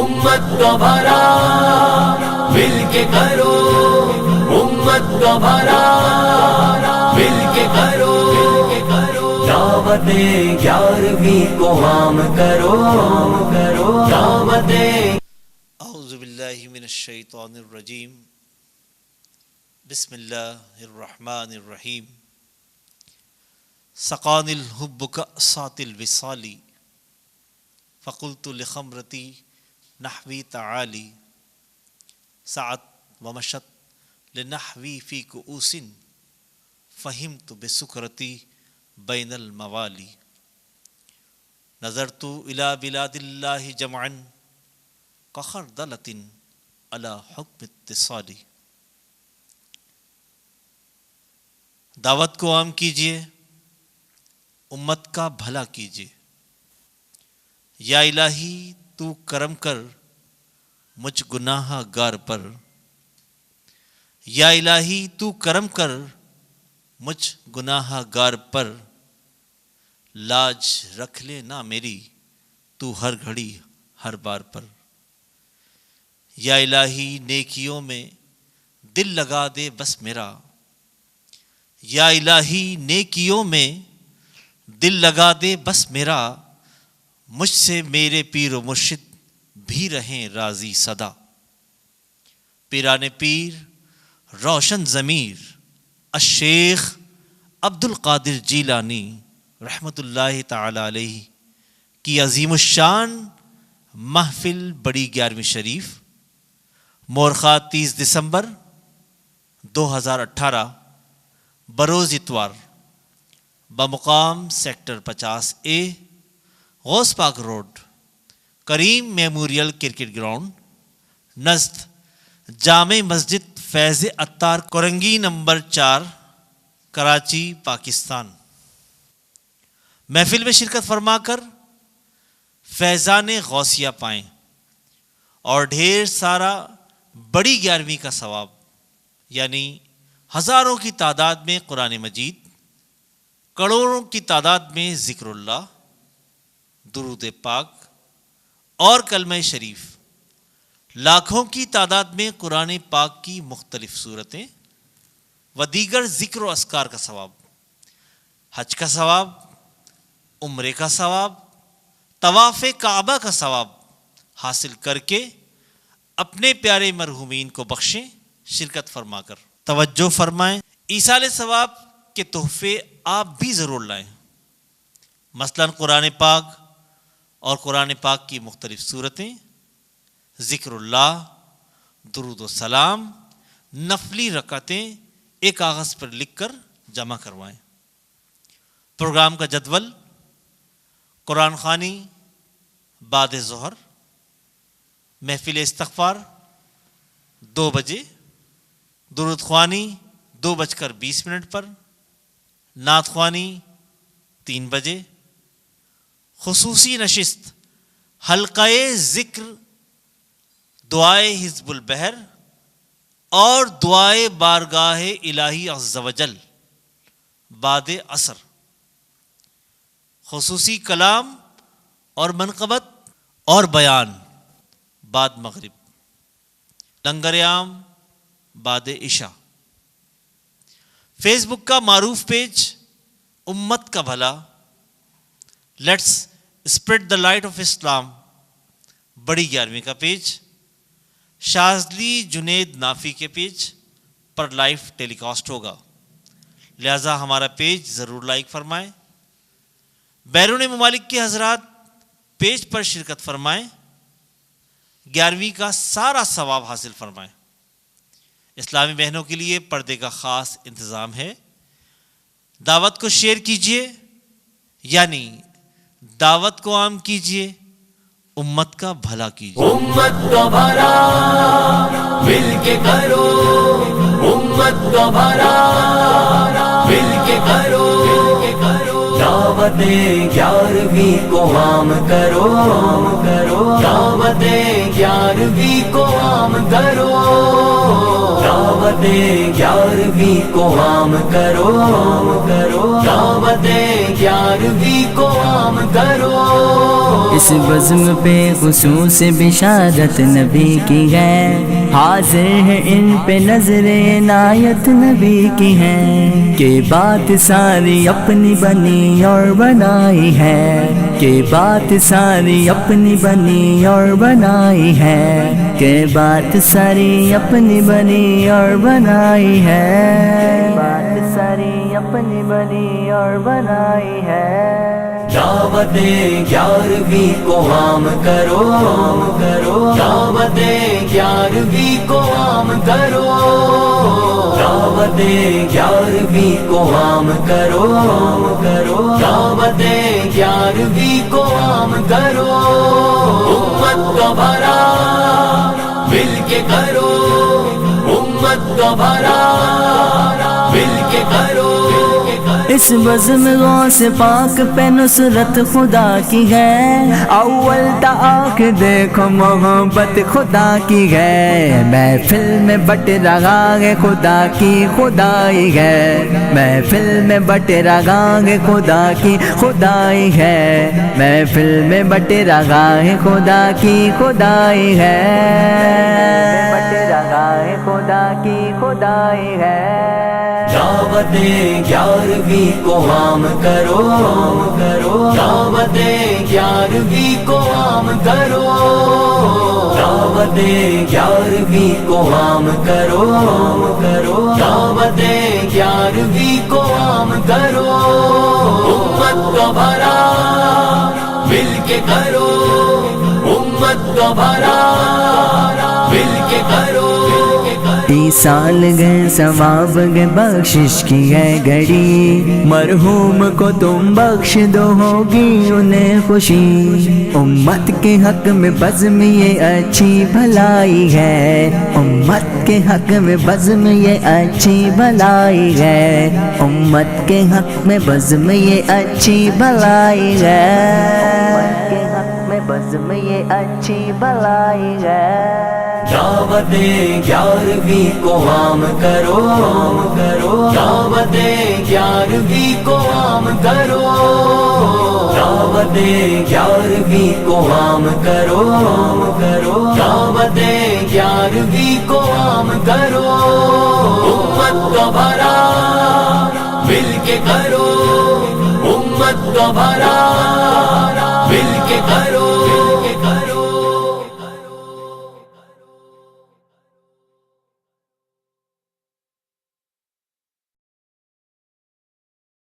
امت کا بھلا مل کے کرو، امت کا بھلا مل کے کرو، دعوت 11ویں کو عام کرو، دعوت۔ اعوذ باللہ من الشیطان الرجیم، بسم اللہ الرحمن الرحیم۔ سقانی الحب کأسات الوصال، فقلت لخمرتی نحوی تعالی، سعت ومشت لنحوی فی کؤوس، فہمت بسکرتی بین الموالی، نظرت الی بلاد اللہ جمعا کخردلۃ علی حکم اتصال۔ دعوت کو عام کیجیے، امت کا بھلا کیجیے۔ یا الہی تو کرم کر مجھ گناہ گار پر، یا الہی تو کرم کر مجھ گناہ گار پر، لاج رکھ لے نہ میری تو ہر گھڑی ہر بار پر۔ یا الہی نیکیوں میں دل لگا دے بس میرا، یا الہی نیکیوں میں دل لگا دے بس میرا، مجھ سے میرے پیر و مرشد بھی رہیں راضی صدا۔ پیران پیر روشن ضمیر الشیخ عبد القادر جیلانی رحمۃ اللہ تعالی علیہ کی عظیم الشان محفل بڑی 11ویں شریف مورخہ 30 دسمبر 2018 بروز اتوار، بمقام sector 50A، Ghaus Pak road, کریم memorial cricket ground, نزد Jama Masjid فیض عطار کورنگی نمبر 4، کراچی، پاکستان۔ محفل میں شرکت فرما کر فیضان غوثیہ پائیں اور ڈھیر سارا بڑی 11ویں کا ثواب، یعنی ہزاروں کی تعداد میں قرآن مجید، کروڑوں کی تعداد میں ذکر اللہ، درود پاک اور کلمہ شریف، لاکھوں کی تعداد میں قرآن پاک کی مختلف صورتیں و دیگر ذکر و اذکار کا ثواب، حج کا ثواب، عمرے کا ثواب، طواف کعبہ کا ثواب حاصل کر کے اپنے پیارے مرحومین کو بخشیں۔ شرکت فرما کر توجہ فرمائیں، ایصال ثواب کے تحفے آپ بھی ضرور لائیں، مثلاً قرآن پاک اور قرآن پاک کی مختلف صورتیں، ذکر اللہ، درود و سلام، نفلی رکعتیں ایک کاغذ پر لکھ کر جمع کروائیں۔ پروگرام کا جدول: قرآن خوانی بعد ظہر، محفل استغفار 2 بجے، درود خوانی 2:20 پر، نعت خوانی 3 بجے، خصوصی نشست حلقہ ذکر دعائے حزب البحر اور دعائے بارگاہ الہی عز و جل بعد عصر، خصوصی کلام اور منقبت اور بیان بعد مغرب، لنگر عام بعد عشاء۔ فیس بک کا معروف پیج امت کا بھلا، let's spread the light of Islam, بڑی 11ویں کا پیج، شاذلی جنید نافی کے پیج پر لائیو ٹیلی کاسٹ ہوگا، لہذا ہمارا پیج ضرور لائک فرمائیں۔ بیرون ممالک کے حضرات پیج پر شرکت فرمائیں، 11ویں کا سارا ثواب حاصل فرمائیں۔ اسلامی بہنوں کے لیے پردے کا خاص انتظام ہے، دعوت کو شیئر کیجیے، یعنی دعوت کو عام کیجیے، امت کا بھلا کیجیے۔ امت کا بھلا مل کے کرو، امت کا بھلا مل کے کرو، دعوت 11ویں کو عام کرو، دعوت 11ویں کو عام کرو، دعوت دعوت 11ویں کو عام کرو، دعوت 11ویں کو عام کرو۔ اس بزم پہ خصوص بشارت نبی کی ہے، حاضر ہے ان پہ نظر عنایت نبی کی ہے، کہ بات ساری اپنی بنی اور بنائی ہے، کہ بات ساری اپنی بنی اور بنائی ہے، کہ بات ساری اپنی بنی اور بنائی ہے، بات ساری اپنی بنی اور بنائی ہے۔ دعوت 11ویں کو عام کرو، دعوت 11ویں کو عام کرو، دعوت 11ویں کو عام کرو، دعوت 11ویں کو عام کرو۔ امت کا بھلا مل کے کرو، امت کا بھلا مل کے کرو۔ اس بزم غوث پاک پہ نصرت خدا کی ہے، اول تا آخر دیکھو محبت خدا کی ہے، محفل میں بٹ رہا ہے خدا کی خدائی ہے، محفل میں بٹ رہا ہے خدا کی خدائی ہے، محفل میں بٹ رہا ہے خدا کی خدائی ہے، بٹ رہا ہے خدا کی خدائی ہے۔ دعوت 11ویں کو عام کرو، دعوت 11ویں کو عام کرو، دعوت 11ویں کو عام کرو، دعوت 11ویں کو عام کرو۔ امت کا بھلا مل کے کرو، امت کا بھلا مل کے کرو۔ سال گئے ثواب گئے بخشش کی ہے گھڑی، مرحوم کو تم بخش دو ہوگی انہیں خوشی، امت کے حق میں بزم یہ اچھی بھلائی ہے، امت کے حق میں بزم یہ اچھی بھلائی ہے، امت کے حق میں بزم یہ اچھی بھلائی ہے، امت کے حق میں بزم یہ اچھی بھلائی ہے۔ دعوت 11ویں کو عام کرو، دعوت 11ویں کو عام کرو، دعوت 11ویں کو عام کرو، دعوت 11ویں کو عام کرو۔ امت کا بھلا مل کے کرو، امت کا بھلا مل کے کرو۔